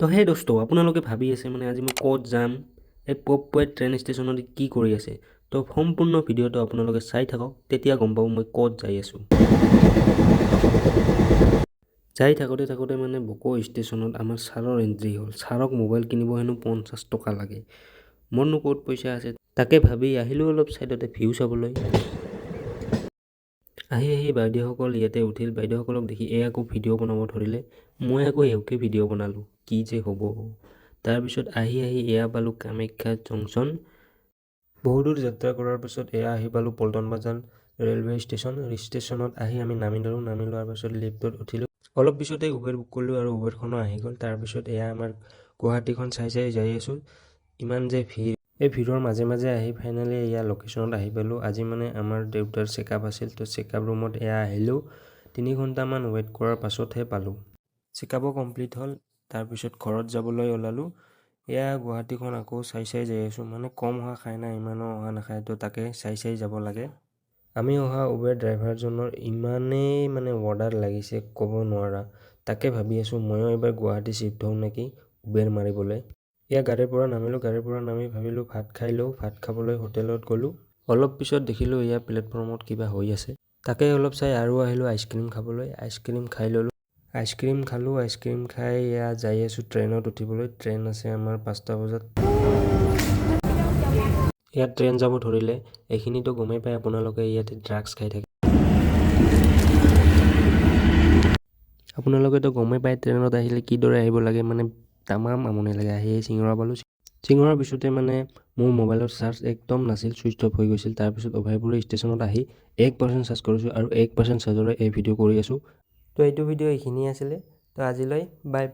তো সেই দোস্ত আপোনালোকে ভাবি আছে মানে আজি মই ক'ত যাম এই পপৱে ট্ৰেইন ষ্টেচনত কি কৰি আছে তো সম্পূৰ্ণ ভিডিঅ'টো আপোনালোকে চাই থাকক তেতিয়া গম পাব মই ক'ত যাই আছোঁ যাই থাকোঁতে থাকোঁতে মানে বকো ষ্টেচনত আমাৰ ছাৰৰ এণ্ট্ৰি হ'ল ছাৰক মোবাইল কিনিব হেনো 50 টকা লাগে মোৰনো ক'ত পইচা আছে তাকে ভাবি আহিলোঁ অলপ ছাইডতে ভিউ চাবলৈ আহি বাইদেউসকল ইয়াতে উঠিল বাইদেউসকলক দেখি আকৌ ভিডিঅ' বনাব ধৰিলে মই আকৌ এওঁকে ভিডিঅ' বনালোঁ কি যে হ'ব তাৰপিছত আহি এয়া পালোঁ কামাখ্যা জংচন বহু দূৰ যাত্ৰা কৰাৰ পাছত এয়া আহি পালোঁ পল্টন বাজাৰ ৰেলৱে ষ্টেচনত আহি আমি নামি লোৱাৰ পাছত লিফ্টত উঠিলোঁ অলপ পিছতে উবেৰ বুক কৰিলোঁ আৰু উবেৰখনো আহি গ'ল তাৰপিছত এয়া আমাৰ গুৱাহাটীখন চাই যাই আছোঁ ইমান যে ভিৰ এই ভিৰৰ মাজে মাজে আহি ফাইনেলি এয়া লোকেশ্যনত আহি পালোঁ আজি মানে আমাৰ দেউতাৰ চেকআপ আছিল তো চেকআপ ৰুমত এয়া আহিলোঁ 3 ঘণ্টামান ৱেইট কৰাৰ পাছতহে পালোঁ চেকআপো কমপ্লিট হ'ল তাৰপিছত ঘৰত যাবলৈ ওলালোঁ এয়া গুৱাহাটীখন আকৌ চাই যাই আছোঁ মানে কম হোৱা খাই নাই ইমানো অহা নাখায় তো তাকে চাই যাব লাগে আমি অহা উবেৰ ড্ৰাইভাৰজনৰ ইমানেই মানে অৰ্ডাৰ লাগিছে ক'ব নোৱাৰা তাকে ভাবি আছোঁ ময়ো এবাৰ গুৱাহাটী শ্বিফ্ট হওঁ নেকি উবেৰ মাৰিবলৈ এয়া গাড়ীৰ পৰা নামি ভাবিলোঁ ভাত খাই লওঁ ভাত খাবলৈ হোটেলত গ'লোঁ অলপ পিছত দেখিলোঁ এয়া প্লেটফৰ্মত কিবা হৈ আছে তাকে অলপ চাই আৰু আহিলোঁ আইচক্ৰীম খাবলৈ আইচক্ৰীম খাই ল'লোঁ আইচক্ৰীম খাই এয়া যাই আছোঁ ট্ৰেইনত উঠিবলৈ ট্ৰেইন আছে আমাৰ 5টা বজাত ইয়াত ট্ৰেইন যাব ধৰিলে এইখিনিতো গমেই পায় আপোনালোকে ইয়াতে ড্ৰাগছ খাই থাকে আপোনালোকেতো গমেই পায় ট্ৰেইনত আহিলে কিদৰে আহিব লাগে মানে তামাম আমনি লাগে আহি চিঙৰা পালোঁ চিঙৰাৰ পিছতে মানে মোৰ মোবাইলৰ চাৰ্জ একদম নাছিল ছুইচ অফ হৈ গৈছিল তাৰপিছত অভয়পুৰী ষ্টেচনত আহি 1% চাৰ্জ কৰিছোঁ আৰু 1% চাৰ্জৰে এই ভিডিঅ' কৰি আছোঁ তো এইটো ভিডিঅ' এইখিনিয়ে আছিলে তো আজিলৈ বাই